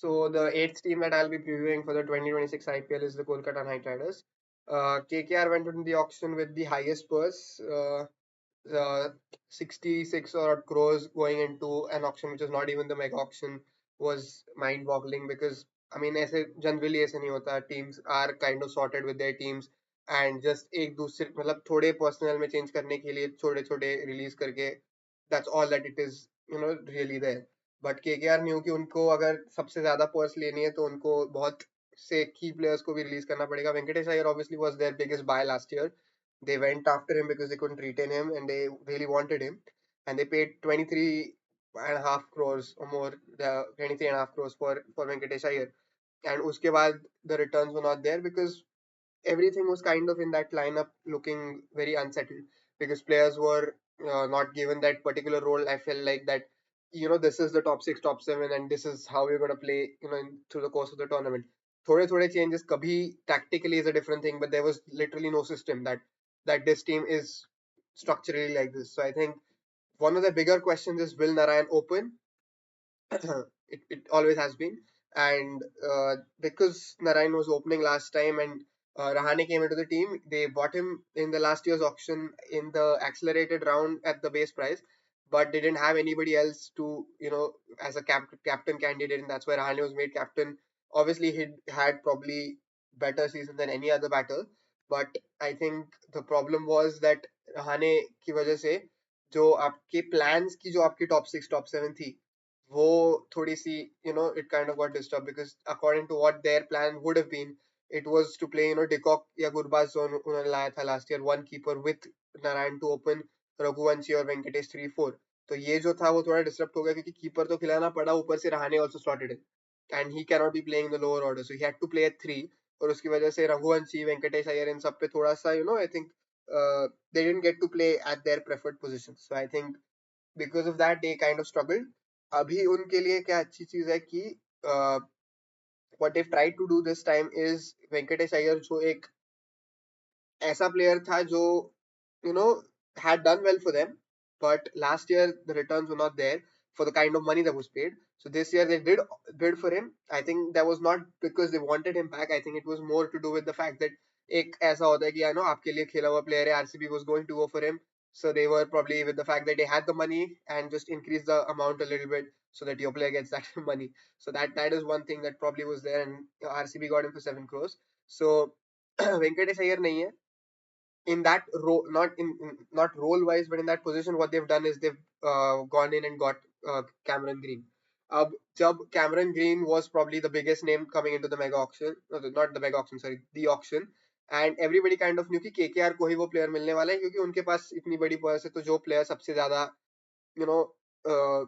So the eighth team that I'll be previewing for the 2026 IPL is the Kolkata Knight Riders. KKR went into the auction with the highest purse, 66 or crores going into an auction which is not even the mega auction was mind-boggling because I mean generally ऐसे नहीं होता, teams are kind of sorted with their teams and just एक दूसरे मतलब थोड़े personnel में change करने के लिए छोटे छोटे release करके that's all that it is, really there. But KKR new कि उनको अगर सबसे ज्यादा पर्स लेनी है तो उनको बहुत से की प्लेयर्स को भी रिलीज करना पड़ेगा. Venkatesh Iyer obviously was their biggest buy last year. They went after him because they couldn't retain him and they really wanted him, and they paid 23.5 crores or more, 23.5 crores for Venkatesh Iyer. And uske baad the returns were not there because everything was kind of in that lineup looking very unsettled because players were not given that particular role. I felt like that, this is the top six, top seven, and this is how we're going to play, through the course of the tournament. थोड़े changes kabhi tactically is a different thing, but there was literally no system that this team is structurally like this. So I think one of the bigger questions is, will Narayan open? It always has been. And because Narayan was opening last time and Rahane came into the team, they bought him in the last year's auction in the accelerated round at the base price, but they didn't have anybody else to, as a captain candidate, and that's why Rahane was made captain. Obviously, he had probably better season than any other batter, but I think the problem was that Rahane की वजह से जो आपके plans की जो आपकी top six, top seven थी, वो थोड़ी सी, it kind of got disturbed because according to what their plan would have been, it was to play, Decock या गुरबाज जो उन्होंने लाया था last year, one keeper with Narayan to open Raghuvanshi और वेंकटेश 3-4. तो ये जो था वो थोड़ा डिस्टर्ब हो गया क्योंकि कीपर तो खिलाना पड़ा, ऊपर से Rahane also slotted in and he cannot be playing in the lower order, so he had to play at 3. और उसकी वजह से रघुवंशी, वेंकटेश अय्यर इन सब पे थोड़ा सा, I think they didn't get to play at their preferred positions. So I think because of that they kind of struggled. अभी उनके लिए क्या अच्छी चीज है कि what they've tried to do this time is Venkatesh Iyer जो एक ऐसा प्लेयर था जो you know had done well for them, but last year the returns were not there for the kind of money that was paid. So this year they did bid for him. I think that was not because they wanted him back. I think it was more to do with the fact that एक ऐसा होता है कि I know आपके लिए खेला हुआ player है, RCB was going to go for him, so they were probably with the fact that they had the money and just increase the amount a little bit so that your player gets that money. So that is one thing that probably was there, and RCB got him for 7 crores. So Venkatesh Iyer नहीं है in that role, not role wise, but in that position. What they've done is they've gone in and got Cameron Green. Cameron Green was probably the biggest name coming into the mega auction, not the mega auction, sorry, the auction, and everybody kind of knew कि KKR को ही वो player मिलने वाला है क्योंकि उनके पास इतनी बड़ी पर्स है, तो जो player सबसे ज्यादा you know uh,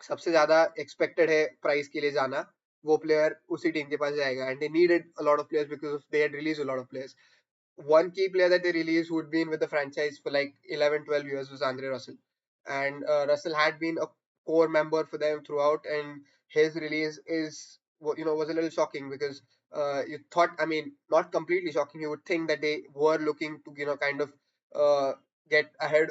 सबसे ज्यादा expected है प्राइस के लिए जाना, वो player उसी टीम के पास जाएगा. And they needed a lot of players because they had released a lot of players. One key player that they released who'd been with the franchise for like 11, 12 years was Andre Russell. And Russell had been a core member for them throughout, and his release was a little shocking because you thought, I mean, not completely shocking. You would think that they were looking to, kind of uh, get ahead,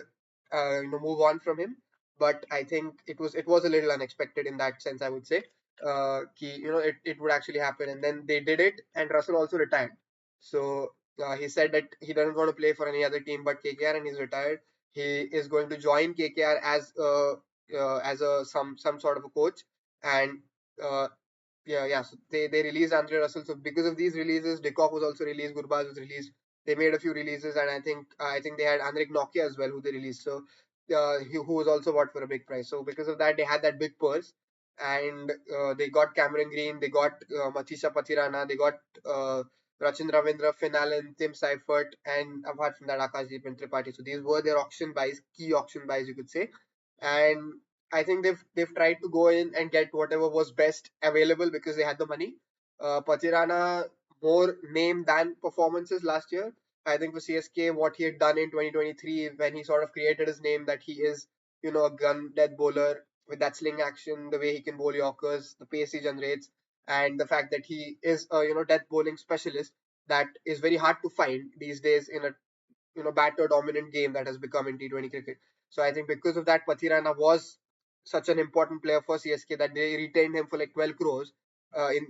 move on from him. But I think it was a little unexpected in that sense, I would say. It would actually happen, and then they did it, and Russell also retired. So he said that he doesn't want to play for any other team but KKR, and he's retired. He is going to join KKR as a some sort of a coach, and yeah. So they released Andre Russell. So because of these releases, Decock was also released, Gurbaz was released. They made a few releases, and I think they had Andrik Nokia as well, who they released. So who was also bought for a big price. So because of that, they had that big purse, and they got Cameron Green, they got Matisha Patirana, they got Rachin Ravindra, Finn Allen, Tim Seifert, and apart from that, Akashdeep and Tripathi. So these were their auction buys, key auction buys, you could say. And I think they've tried to go in and get whatever was best available because they had the money. Patirana, more name than performances last year. I think for CSK, what he had done in 2023 when he sort of created his name, that he is, a gun death bowler with that sling action, the way he can bowl Yorkers, the pace he generates, and the fact that he is a death bowling specialist that is very hard to find these days in a batter dominant game that has become in T20 cricket. So I think because of that, Pathirana was such an important player for CSK that they retained him for like 12 crores, in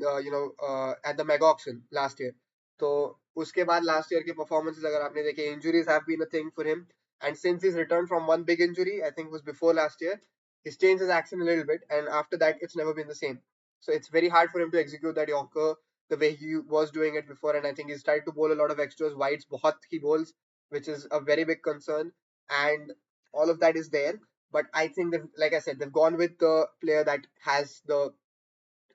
at the mega auction last year. तो उसके बाद last year के performances अगर आपने देखे, injuries have been a thing for him, and since he's returned from one big injury, I think it was before last year, he's changed his action a little bit, and after that it's never been the same. So it's very hard for him to execute that Yorker the way he was doing it before, and I think he's tried to bowl a lot of extras, wides बहुत he bowls, which is a very big concern, and all of that is there. But I think that, like I said, they've gone with the player that has the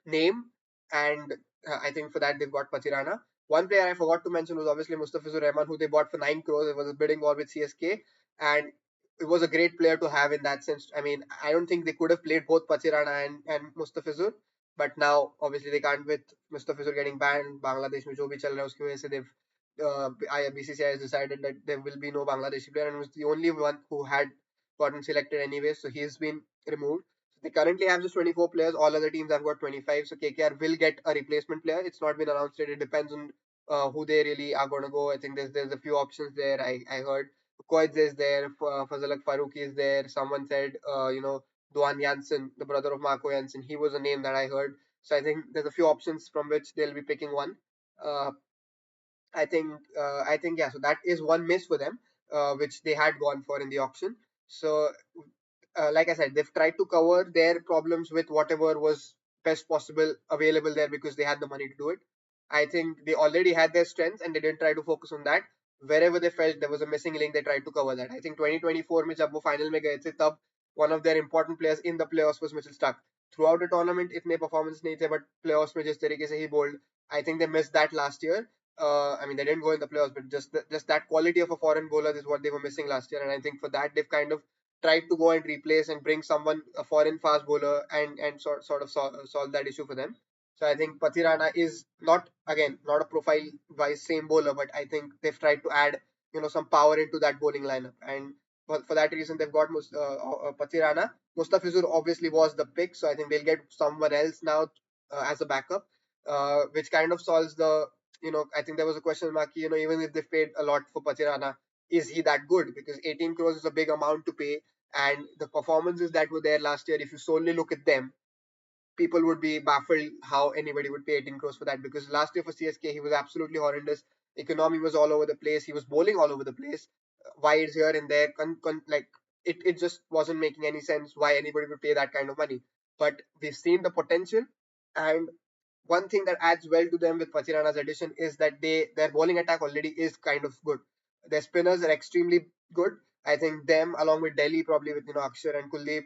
name, and I think for that they've got Patirana. One player I forgot to mention was obviously Mustafizur Rahman, who they bought for 9 crores. It was a bidding war with CSK, and it was a great player to have in that sense. I mean, I don't think they could have played both Patirana and Mustafizur, but now obviously they can't with Mustafizur getting banned. Bangladesh में जो भी चल रहा है उसकी वजह से they've BCCI has decided that there will be no Bangladeshi player, and was the only one who had gotten selected anyway, so he's been removed. They currently have just 24 players. All other teams have got 25. So KKR will get a replacement player. It's not been announced yet. It depends on who they really are going to go. I think there's a few options there. I heard Koiz is there. Fazalak Faruqi is there. Someone said Duan Janssen, the brother of Marco Janssen. He was a name that I heard. So I think there's a few options from which they'll be picking one. Uh, I think yeah. So that is one miss for them, which they had gone for in the auction. So like I said, they've tried to cover their problems with whatever was best possible available there because they had the money to do it. I think they already had their strengths and they didn't try to focus on that. Wherever they felt there was a missing link, they tried to cover that. I think 2024 में जब वो final में गए थे तब one of their important players in the playoffs was Mitchell Stark. Throughout the tournament इतने performance नहीं थे, but playoffs में जिस तरीके से he bowled, I think they missed that last year. I mean, they didn't go in the playoffs, but just that quality of a foreign bowler is what they were missing last year, and I think for that they've kind of tried to go and replace and bring someone a foreign fast bowler and sort of solve that issue for them. So I think Pathirana is not a profile wise same bowler, but I think they've tried to add some power into that bowling lineup, and for that reason they've got Pathirana. Mustafizur obviously was the pick, so I think they'll get someone else now as a backup, which kind of solves the I think there was a question mark. Even if they paid a lot for Pathirana, is he that good? Because 18 crores is a big amount to pay, and the performances that were there last year, if you solely look at them, people would be baffled how anybody would pay 18 crores for that. Because last year for CSK, he was absolutely horrendous. Economy was all over the place. He was bowling all over the place, wides here and there. Like it just wasn't making any sense why anybody would pay that kind of money. But we've seen the potential, and one thing that adds well to them with Pachirana's addition is that their bowling attack already is kind of good. Their spinners are extremely good. I think them along with Delhi probably with Akshar and Kuldeep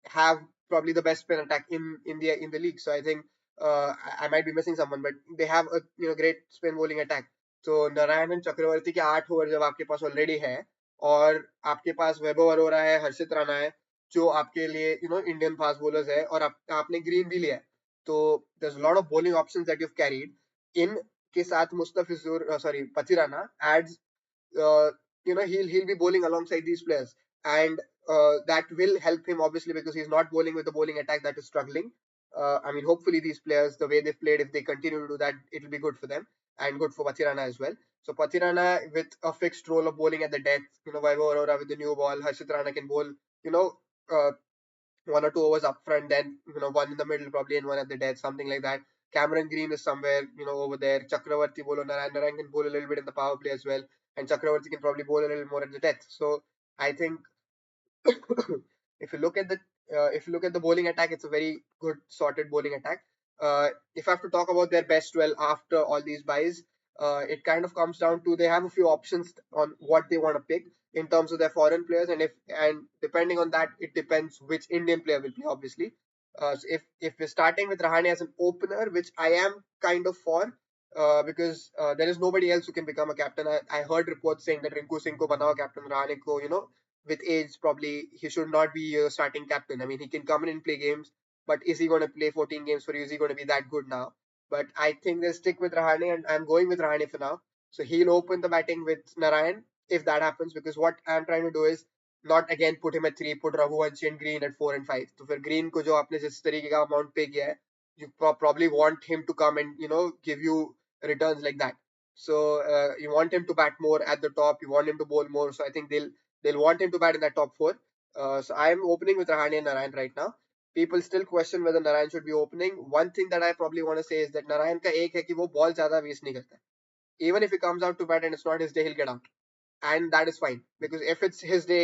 have probably the best spin attack in the league. So I think I might be missing someone, but they have a great spin bowling attack. तो नारायण चक्रवर्ती के 8 over जब आपके पास already है और आपके पास वैभव अरोरा है, हर्षित राणा है, जो आपके लिए इंडियन फास्ट बॉलर्स है, और आपने ग्रीन भी लिया है, तो there's a lot of bowling options that you've carried. In के साथ Mustafizur Patirana adds he'll be bowling alongside these players, and that will help him obviously because he's not bowling with the bowling attack that is struggling. I mean, hopefully these players, the way they've played, if they continue to do that, it'll be good for them and good for Patirana as well. So Patirana with a fixed role of bowling at the death, Vaibhav Arora with the new ball, Harshit Rana can bowl, uh, 1 or 2 overs up front, then one in the middle probably and one at the death, something like that. Cameron Green is somewhere over there. Chakravarti bowler Narayan can bowl a little bit in the power play as well, and Chakravarti can probably bowl a little more at the death. So I think if you look at the bowling attack, it's a very good sorted bowling attack. If I have to talk about their best 12 after all these buys, it kind of comes down to they have a few options on what they want to pick in terms of their foreign players, and depending on that, it depends which Indian player will play. Obviously, so if we're starting with Rahane as an opener, which I am kind of for. Because there is nobody else who can become a captain. I heard reports saying that Rinku Singh ko banao captain, Rahane ko, with age, probably he should not be a starting captain. I mean, he can come in and play games, but is he going to play 14 games for you? Is he going to be that good now? But I think they'll stick with Rahane, and I'm going with Rahane for now. So he'll open the batting with Narayan if that happens, because what I'm trying to do is not again put him at 3, put Raghuvanshi and Green at 4 and 5. So for Green को जो आपने जिस तरीके का amount pay किया है, you probably want him to come and give you returns like that. So you want him to bat more at the top. You want him to bowl more. So I think they'll want him to bat in that top four. So I'm opening with Rahane and Narayan right now. people still question whether Narayan should be opening. One thing that I probably want to say is that Narayan का एक है कि वो ball ज़्यादा waste नहीं करता. Even if he comes out to bat and it's not his day, he'll get out, and that is fine because if it's his day,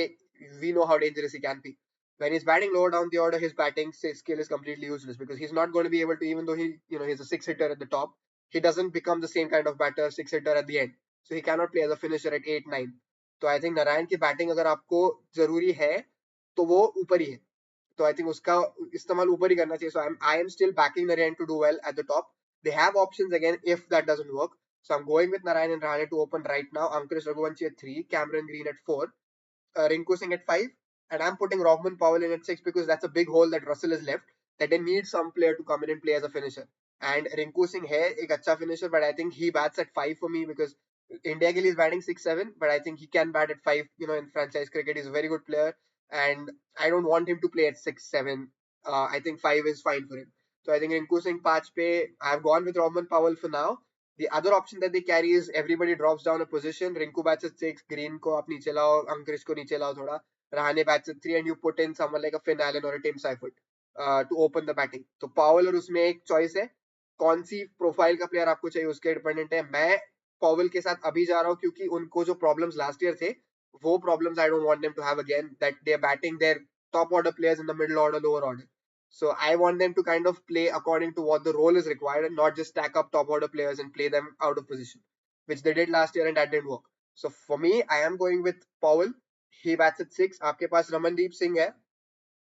we know how dangerous he can be. When he's batting lower down the order, his batting skill is completely useless because he's not going to be able to, even though he's a six hitter at the top, he doesn't become the same kind of batter six hitter at the end. So he cannot play as a finisher at 8 9. तो I think Narayan की batting अगर आपको जरूरी है तो वो ऊपर ही है. तो आई थिंक उसका इस्तेमाल ऊपर ही करना चाहिए. So I am still backing Narayan to do well at the top. They have options again if that doesn't work. So I'm going with Narayan and Rahane to open right now. Ankush Raghuvanshi at 3, Cameron Green at 4, Rinku Singh at 5, and I'm putting Rohman Powell in at 6 because that's a big hole that Russell has left. That they need some player to come in and play as a finisher. And Rinku Singh है एक अच्छा finisher, but I think he bats at 5 for me because India के लिए is batting 6 7, but I think he can bat at 5. In franchise cricket, he's a very good player, and I don't want him to play at 6 7. I think 5 is fine for him. So I think Rinku Singh 5 pe, I've gone with Rohman Powell for now. The other option that they carry is everybody drops down a position. Rinku bats at 6, Green ko आप नीचे लाओ, Ankush को नीचे लाओ थोड़ा, Rahane bats at 3, and you put in someone like a Finn Allen or a Tim Seifert to open the batting. तो Powell और उसमें एक choice है, कौन सी प्रोफाइल का प्लेयर आपको चाहिए उसके डिपेंडेंट है. मैं पॉवल के साथ अभी जा रहा हूँ क्योंकि उनको जो प्रॉब्लम्स लास्ट ईयर थे वो problems I don't want them to have again, that they are batting their top order players in the middle order, lower order. So I want them to kind of play according to what the role is required and not just stack up top order players and play them out of position, which they did last year and that didn't work. So for me, I am going with Powell. He bats at 6. आपके पास रमनदीप सिंह है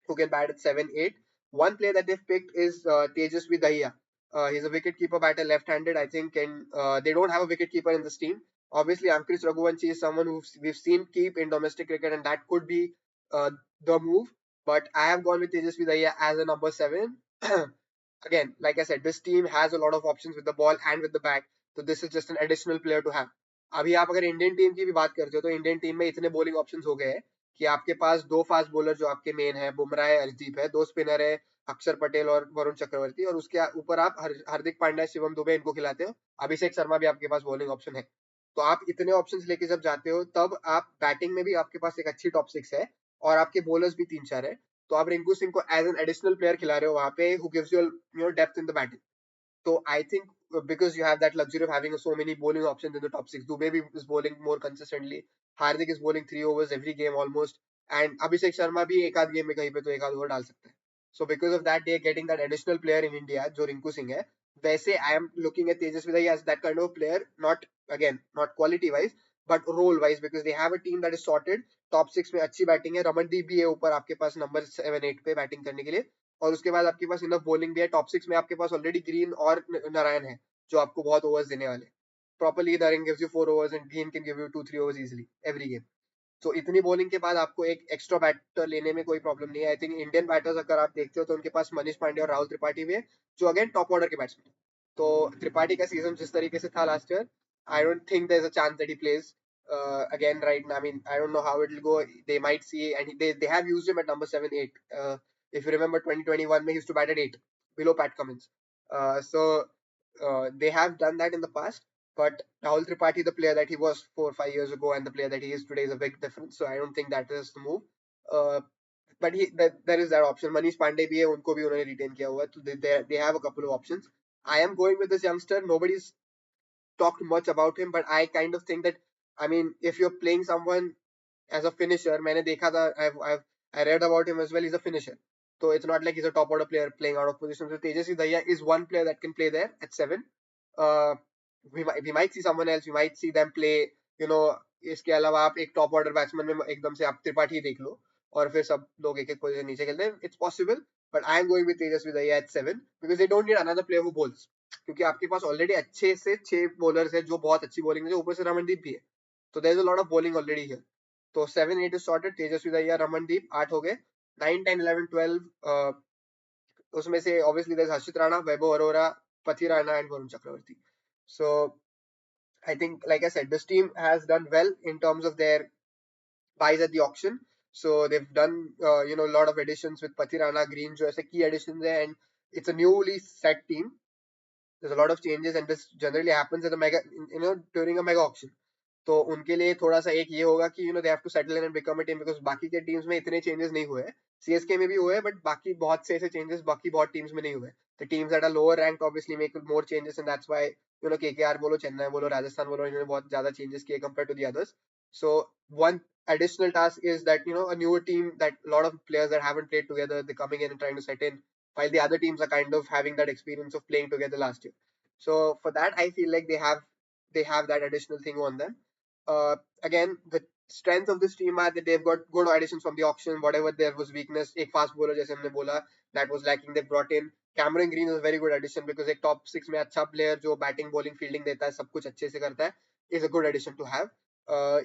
who can bat at 7 8. One player that they've picked is Tejasvi Dahiya. He's a wicket keeper batter, left-handed, I think, and they don't have a wicket keeper in this team. Obviously, Ankush Raghuvanshi is someone who we've seen keep in domestic cricket, and that could be the move. But I have gone with Tejasvi Dahiya as a number 7. Again, like I said, this team has a lot of options with the ball and with the bat. So this is just an additional player to have. अभी आप अगर Indian team की भी बात करते हो तो Indian team में इतने बॉलिंग ऑप्शंस हो गए हैं कि आपके पास दो फास्ट बॉलर जो आपके मेन है, बुमराह है, अर्शदीप है, दो स्पिनर है, अक्षर पटेल और वरुण चक्रवर्ती, और उसके ऊपर आप हार्दिक पांड्या, शिवम दुबे इनको खिलाते हो, अभिषेक शर्मा भी आपके पास बॉलिंग ऑप्शन है. तो आप इतने ऑप्शंस लेके जब जाते हो तब आप बैटिंग में भी आपके पास एक अच्छी टॉप 6 है और आपके बॉलर्स भी 3 4 है. तो आप रिंकू सिंह को एज एन एडिशनल प्लेयर खिला रहे हो वहां पे, who gives you depth in the batting. So I think because you have that luxury of having so many bowling options in the top 6, Dubey is bowling more consistently. Hardik is bowling 3 overs every game almost, and Abhishek Sharma भी एक आध game में कहीं पे तो एक आध over डाल सकता है. So because of that, they are getting that additional player in India जो रिंकू सिंह है. वैसे I am looking at Tejas Vidai as that kind of player, not quality wise but role wise, because they have a team that is sorted. Top 6 में अच्छी batting है, रमनदीप भी है ऊपर आपके पास नंबर 7 8 पे बैटिंग करने के लिए, और उसके बाद आपके पास इनफ बॉलिंग भी है. टॉप 6 में आपके पास ऑलरेडी ग्रीन और नारायण है जो आपको बहुत ओवर्स देने वाले. Properly Narayan gives you 4 overs and green can give you 2 3 overs easily every game. तो इतनी बॉलिंग के बाद आपको एक एक्स्ट्रा बैटर लेने में कोई प्रॉब्लम नहीं है. आई थिंक इंडियन बैटर्स अगर आप देखते हो तो उनके पास मनीष पांडे और राहुल त्रिपाठी भी है जो अगेन टॉप ऑर्डर के बैट्समैन. तो त्रिपाठी का सीजन जिस तरीके से था last year, I don't think there is a chance that he plays again right now. I mean, I don't know how it will go. They might see, and they have used him at number 7 8. If you remember 2021 he used to bat at 8 below Pat Cummins. So they have done that in the past, but Rahul Tripathi, the player that he was 4 5 years ago and the player that he is today, is a big difference. So I don't think that is the move. Uh, but there is that option. Manish Pandey भी है, उनको भी उन्होंने retain किया हुआ है, तो they have a couple of options. I am going with this youngster. Nobody's talked much about him, but I kind of think that, I mean, if you're playing someone as a finisher, मैंने देखा था, I read about him as well. He's a finisher. So it's not like he's a top order player playing out of position. So Tejasvi Dahiya is one player that can play there at 7. Uh, we might see someone else. We might see them play. You know, इसके अलावा आप एक top order batsman में एकदम से आप त्रिपाठी देख लो और फिर सब लोग एक एक पोजीशन नीचे खेलते हैं. It's possible, but I am going with Tejasvi Dahiya at 7 because they don't need another player who bowls, क्योंकि आपके पास ऑलरेडी अच्छे से 6 बॉलर्स है जो बहुत अच्छी बॉलिंग है, ऊपर से रमनदीप भी है. तो there is a lot of bowling already here. तो 7 8 इज सॉर्टेड. तेजस्वी दहिया, रमनदीप 8 हो गए. 9 10 11 12 उसमें से obviously there is Harshit Rana, Vaibhav Arora, Pathirana and Varun Chakravarthy. So I think, like I said, this team has done well in terms of their buys at the auction. So they've done, a lot of additions with Pathirana, Green, जो ऐसे key additions है, and it's a newly set team. There's a lot of changes, and this generally happens at a mega, during a mega auction. तो उनके लिए थोड़ा सा एक ये होगा कि they have to settle in and become a team, because बाकी के टीम्स में इतने चेंजेस नहीं हुए हैं। सीएसके में भी हुए हैं, बट बाकी बहुत से ऐसे चेंजेस बाकी बहुत टीम्स में नहीं हुए। The teams that are lower rank obviously make more changes, and that's why KKR बोलो, चेन्नई बोलो, राजस्थान बोलो, इन्होंने बहुत ज्यादा चेंजेस किए compare to the others. So one additional task is that a newer team, that a lot of players that haven't played together, they're coming in and trying to set in, while the other teams are kind of having that experience of playing together last year. So for that, I feel like they have that additional thing on them. Again, the strength of this team are that they've got good additions from the auction. Whatever there was weakness, एक fast bowler जैसे हमने बोला, that was lacking, they brought in. Cameron Green is a very good addition because एक top six में अच्छा player जो batting, bowling, fielding देता है, सब कुछ अच्छे से करता है, is a good addition to have.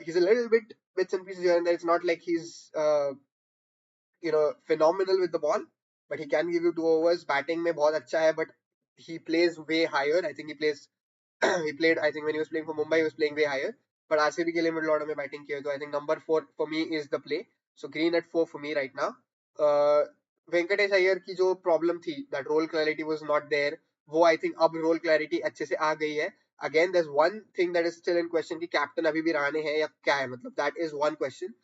He's a little bit bits and pieces here and there. It's not like he's phenomenal with the ball, but he can give you 2 overs. Batting में बहुत अच्छा है, but he plays way higher. I think he plays he played, I think when he was playing for Mumbai, he was playing way higher. But RCB के लिए middle order में batting किया, तो I think number 4 for me is the play. So Green at 4 for me right now. Uh, Venkatesh Iyer की जो problem थी, that role clarity was not there, वो I think अब रोल क्लैरिटी अच्छे से आ गई है. Again there is one thing that is still in question कि कैप्टन अभी भी रहाणे है या क्या है, मतलब that is one question.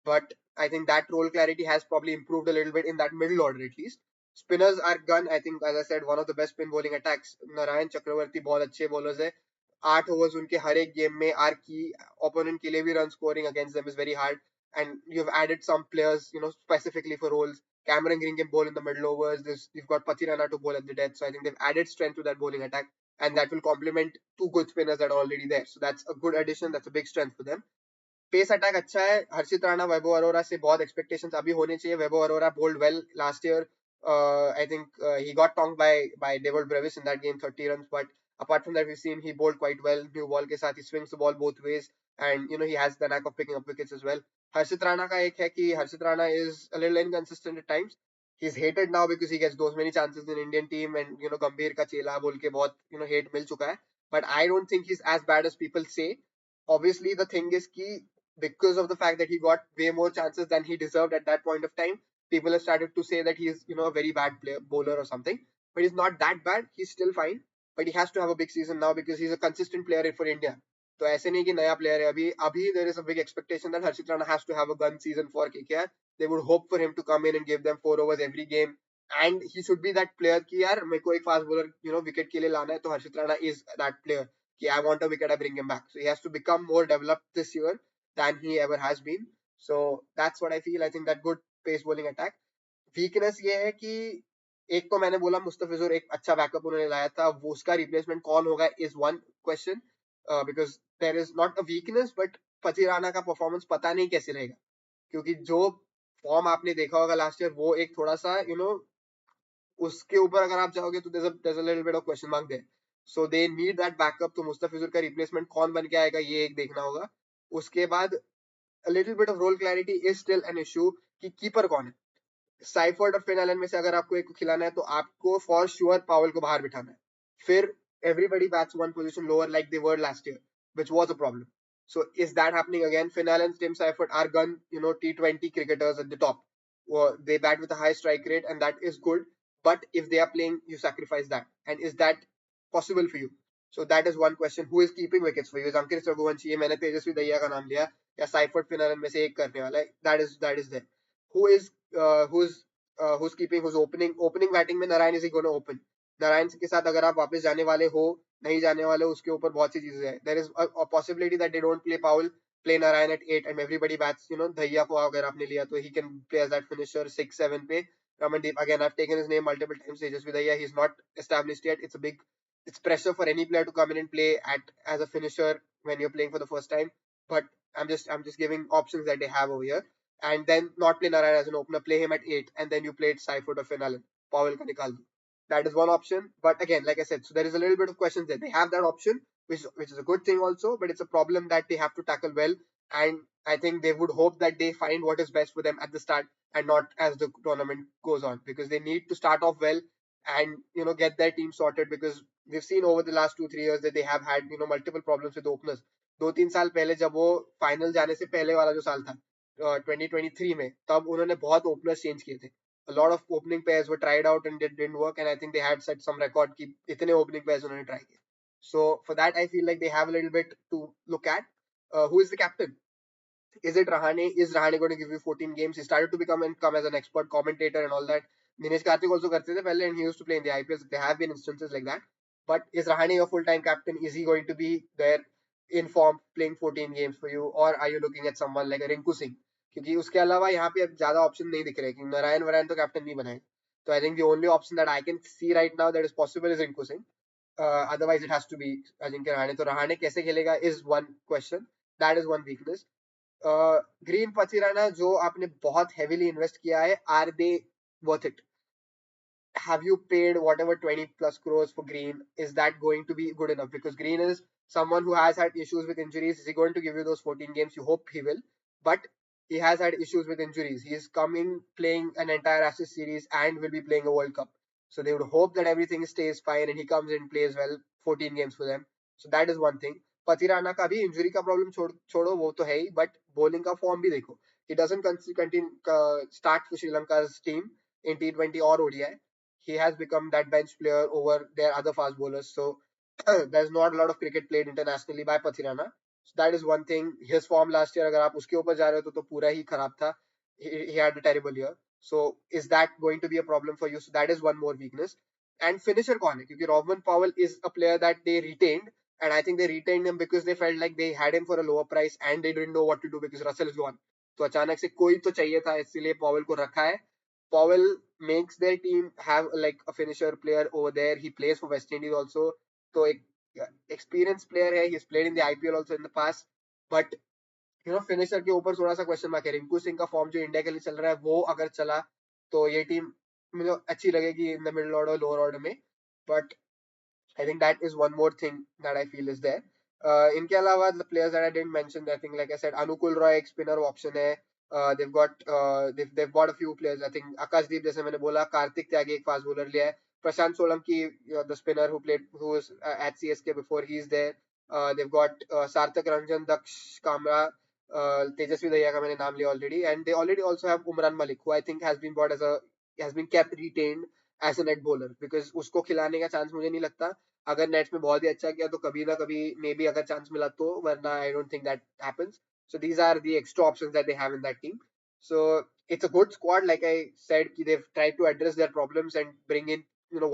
But I think that role clarity has probably improved a little bit in that middle order at least. Spinners are gun. I think, as I said, one of the best spin bowling attacks. Narayan Chakravarti बहुत अच्छे bowlers है. 8 overs उनके हर एक game में are की, opponent के लिए भी run scoring against them is very hard. And you've added some players, specifically for roles. Cameron Green can bowl in the middle overs. You've got Patirana to bowl at the death. So I think they've added strength to that bowling attack, and that will complement two good spinners that are already there. So that's a good addition. That's a big strength for them. Pace attack अच्छा है. हर्षित राणा, वैभव अरोरा से बहुत expectations अभी होने चाहिए. Vaibhav Arora bowled well last year. I think he got tonked by Devil Brevis in that game, 30 runs. But apart from that, we've seen he bowled quite well. New ball के साथ he swings the ball both ways, and he has the knack of picking up wickets as well. हर्षित राणा का एक है कि हर्षित Rana is a little inconsistent at times. He's hated now because he gets those many chances in Indian team, and गंभीर का चेला बोल के बहुत hate मिल चुका है. But I don't think he's as bad as people say. Obviously, the thing is कि because of the fact that he got way more chances than he deserved at that point of time, people have started to say that he's a very bad player, bowler or something. But he's not that bad. He's still fine. But he has to have a big season now because he's a consistent player for India. तो ऐसे नहीं कि नया player है अभी. अभी there is a big expectation that Harshit Rana has to have a gun season for KKR. They would hope for him to come in and give them 4 overs every game, and he should be that player कि यार मेरे को एक fast bowler wicket के लिए लाना है, तो हर्षित राणा is that player कि I want a wicket, I bring him back. So he has to become more developed this year than he ever has been. So that's what I feel. I think that good pace bowling attack. Weakness ये है कि एक तो मैंने बोला मुस्तफिजुर एक अच्छा backup उन्होंने लाया था, वो उसका रिप्लेसमेंट कौन होगा is one question, because there is not a weakness, but Pathirana का परफॉर्मेंस पता नहीं कैसे रहेगा, क्योंकि जो फॉर्म आपने देखा होगा लास्ट ईयर वो एक थोड़ा सा उसके ऊपर अगर आप जाओगे तो there's a little bit of question mark there. So they need that backup. तो मुस्तफिजुर का रिप्लेसमेंट कौन बन के आएगा ये एक देखना होगा. उसके बाद a little bit of role clarity is still an issue कि कीपर कौन है. साइफर्ड और फिन एलन में से अगर आपको एक को खिलाना है तो आपको फॉर श्योर पावल को बाहर बिठाना है. फिर everybody bats one position lower like they were last year, which was a problem. So is that happening again? Finn Allen, Tim Seifert are gun, T20 cricketers at the top. Well, they bat with a high strike rate, and that is good. But if they are playing, you sacrifice that. And is that possible for you? So that is one question. Who is keeping wickets for you? Is Ankit Raghuvanshi? ये मैंने तेजस्वी दहिया का नाम लिया, या ciphered Finn Allen में से एक करने वाला है. That is there. Who is who's keeping, who's opening batting में Narayan is he going to open? Narayan के साथ अगर आप वापस जाने वाले हो, नहीं जाने वाले, उसके ऊपर बहुत सी चीजें हैं. There is a possibility that they don't play Powell, play Narayan at 8, and everybody bats, Dhaiya को अगर आपने लिया तो he can play as that finisher 6-7 पे. Ramandeep, again, I've taken his name multiple times. Tejasvi Dhaiya, he's not established yet. It's pressure for any player to come in and play as a finisher when you're playing for the first time. But I'm just giving options that they have over here. And then not play Narayan as an opener, play him at 8, and then you played Seifert or Finn Allen. Powell ka nikal do. That is one option. But again, like I said, so there is a little bit of questions there. They have that option, which is a good thing also, but it's a problem that they have to tackle well. And I think they would hope that they find what is best for them at the start and not as the tournament goes on, because they need to start off well and get their team sorted, because we've seen over the last 2-3 years that they have had multiple problems with openers. 2-3 साल पहले जब वो final जाने से पहले वाला जो साल था 2023 में, तब उन्होंने बहुत ओपनर्स चेंज किए थे. A lot of opening pairs were tried out and it didn't work, and I think they had set some record कि इतने opening pairs उन्होंने try किए. So for that I feel like they have a little bit to look at. who is the captain? Is it Rahane? Is Rahane going to give you 14 games? He started to become and come as an expert commentator and all that. Dinesh Karthik also karte the pehle, and he used to play in the IPL. There have been instances like that. But is Rahane your full-time captain? Is he going to be there in form playing 14 games for you? Or are you looking at someone like a Rinku Singh? क्योंकि उसके अलावा यहाँ पे अब ज्यादा option नहीं दिख रहे, क्योंकि नारायण वारायण तो कैप्टन नहीं बनाए. So I think the only option that I can see right now that is possible is Rinku Singh. Otherwise, it has to be Ajinkya Rahane. So Rahane कैसे खेलेगा is one question. That is one weakness. Green Pathirana जो आपने बहुत heavily invest किया है, are they worth it? Have you paid whatever 20 plus crores for Green? Is that going to be good enough? Because Green is someone who has had issues with injuries. Is he going to give you those 14 games? You hope he will. But he has had issues with injuries. He is coming playing an entire Ashes series and will be playing a World Cup. So they would hope that everything stays fine and he comes in, plays well, 14 games for them. So that is one thing. Pathirana का भी injury का problem छोड़ो वो तो है ही, but bowling का form भी देखो. He doesn't start for Sri Lanka's team in T20 or ODI. He has become that bench player over their other fast bowlers. So there's not a lot of cricket played internationally by Pathirana. So that is one thing. His form last year, अगर आप उसके ऊपर जा रहे हो तो पूरा ही खराब था. He had a terrible year. So is that going to be a problem for you? So that is one more weakness. And finisher कौन है? क्योंकि Robman Powell is a player that they retained, and I think they retained him because they felt like they had him for a lower price and they didn't know what to do because Russell is gone. तो अचानक से कोई तो चाहिए था, इसलिए Powell को रखा है. Powell makes their team have like a finisher player over there. He plays for West Indies also. So experienced player है. He's played in the IPL also in the past. But finisher के ऊपर थोड़ा सा question mark है. रिंकू सिंह का form जो India के लिए चल रहा है वो अगर चला तो ये टीम मुझे अच्छी लगेगी in the middle order lower order में. But I think that is one more thing that I feel is there. इनके अलावा the players that I didn't mention, I think like I said, Anukul Roy एक spinner option है. They've got a few players. I think Akashdeep जैसे मैंने बोला, कार्तिक त्यागी एक fast bowler लिया है. Prashant Solanki, the spinner who was at CSK before, he's there. They've got Sarthak Ranjan, Daksh Kamra, Tejasvi Daya का मैंने नाम लिया already, and they already also have Umran Malik, who I think has been kept retained as a net bowler because उसको खिलाने का chance मुझे नहीं लगता. अगर नेट्स में बहुत ही अच्छा किया तो कभी ना कभी मे बी अगर चांस मिला तो, वरना आई don't think that happens. So these are the extra options that they have in that team. So it's a good squad, like I said. They've tried to address their problems and bring in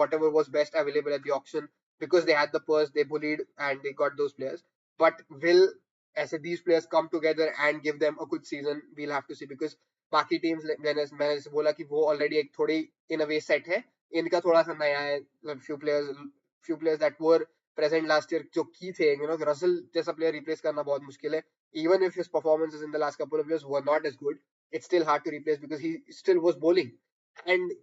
whatever was best available at the auction because they had the purse, they bullied and they got those players. But will ऐसे these players come together and give them a good season? We'll have to see because बाकी teams मैंने जैसे बोला कि वो already एक थोड़ी इन अ वे set है. इनका थोड़ा सा नया है. Few players that were present last year जो की थे, रसल जैसा प्लेयर रिप्लेस करना बहुत मुश्किल है. Even if his performances in the last couple of years were not as good, it's still hard to replace because he still was bowling. And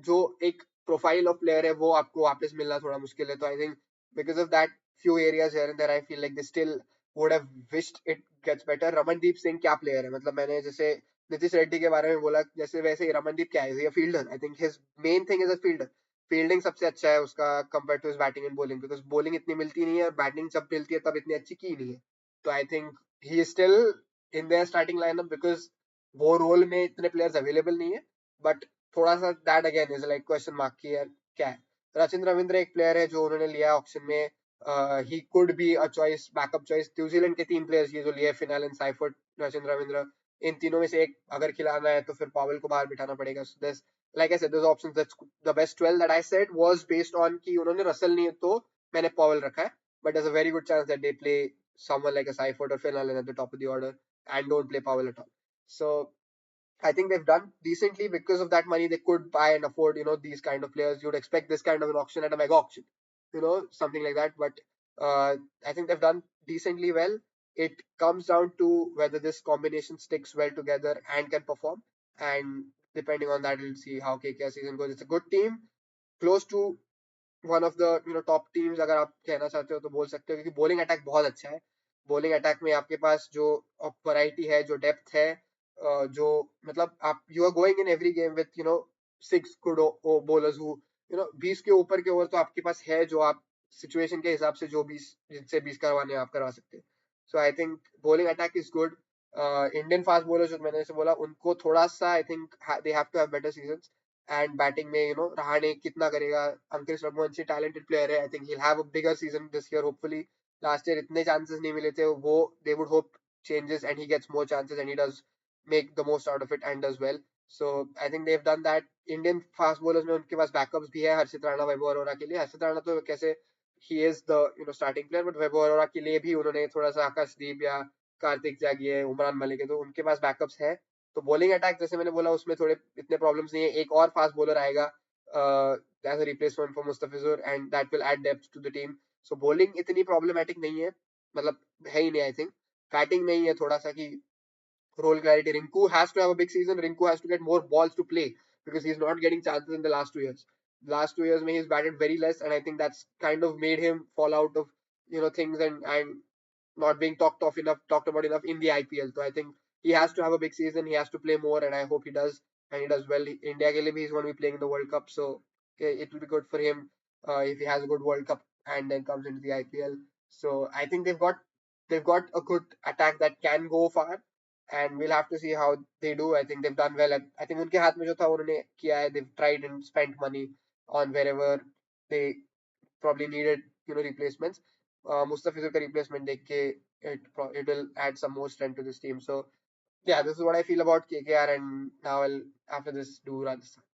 जो एक प्रोफाइल ऑफ प्लेयर है वो आपको वापस मिलना थोड़ा मुश्किल है. तो I think because of that few areas here and there I feel like they still would have wished it gets better. Ramandeep Singh क्या प्लेयर है, मतलब मैंने जैसे नीतीश रेड्डी के बारे में बोला जैसे वैसे ही रमनदीप क्या है, fielder. I think his main thing is a fielder. Fielding सबसे अच्छा है उसका compare to his batting and bowling, because bowling इतनी मिलती नहीं है और बैटिंग जब मिलती है तब इतनी अच्छी की नहीं है. तो I think he is still in their starting lineup because वो रोल में इतने प्लेयर्स अवेलेबल नहीं है. बट थोड़ा सा that again is like question mark की यार क्या है. रचिन रविंद्र एक प्लेयर है जो उन्होंने लिया ऑप्शन में. He could be a choice, backup choice. New Zealand के 3 प्लेयर्स ये जो लिए, Finn Allen and Seifert, Rachin Ravindra, इन तीनों में से एक अगर खिलाना है तो फिर पावल को बाहर बिठाना पड़ेगा. So this like I said, those options, that's the best 12 that I said was based on कि उन्होंने रसल नहीं तो मैंने पॉवल रखा है. But there's a very good chance that they play someone like a Seifert or Finn Allen at the top of the order and don't play Powell at all. So I think they've done decently because of that money they could buy and afford, these kind of players. You'd expect this kind of an auction at a mega auction, something like that. But I think they've done decently well. It comes down to whether this combination sticks well together and can perform. And depending on that, we'll see how KKR season goes. It's a good team, close to one of the top teams अगर आप कहना चाहते हो तो बोल सकते हो, क्योंकि बॉलिंग अटैक बहुत अच्छा है. बॉलिंग अटैक में आपके पास जो वैरायटी है, जो डेप्थ है, जो मतलब आप you are going in every game with 6 good bowlers who 20 के ऊपर के ओवर तो आपके पास है जो आप सिचुएशन के हिसाब से जो 20 जिनसे 20 करवाने आप करवा सकते हैं. So I think bowling attack is good. Indian fast bowler जो मैंने जैसे बोला उनको थोड़ा सा I think they have to have better seasons. And batting में रहाणे कितना करेगा. अंकित रघुवंशी टैलेंटेड प्लेयर है. I think he'll have a bigger season this year hopefully. Last year इतने चांसेस नहीं मिले थे, वो they would hope changes and he gets more chances and he does make the most out of it and does well. So I think they've done that. Indian fast bowlers में उनके पास backups भी है हर्षित राणा वैभव अरोरा के लिए. हर्षित राणा तो कैसे he is the starting player, but वैभव अरोरा के लिए भी उन्होंने थोड़ा सा आकाशदीप या कार्तिक त्यागी है, उमरान मलिक है, तो उनके पास बैकअप्स है. तो बॉलिंग अटैक जैसे मैंने बोला उसमें थोड़े इतने प्रॉब्लम्स नहीं है. एक और फास्ट बॉलर आएगा as a replacement for Mustafizur and that will add depth to the team. So bowling इतनी प्रॉब्लमेटिक नहीं है, मतलब है ही नहीं आई थिंक. बैटिंग में ही है थोड़ा सा कि role clarity. Rinku has to have a big season. Rinku has to get more balls to play because he's not getting chances in the last 2 years. Last 2 years, he's batted very less, and I think that's kind of made him fall out of things and not being talked about enough in the IPL. So I think he has to have a big season. He has to play more, and I hope he does, and he does well. India ke liye bhi he's going to be playing in the World Cup, so okay, it will be good for him if he has a good World Cup and then comes into the IPL. So I think they've got a good attack that can go far, and we'll have to see how they do. I think they've done well. I think उनके हाथ में जो था उन्होंने किया है. They've tried and spent money on wherever they probably needed replacements. Mustafiz का replacement देख के it will add some more strength to this team. So yeah, this is what I feel about KKR, and now I'll after this do Rajasthan.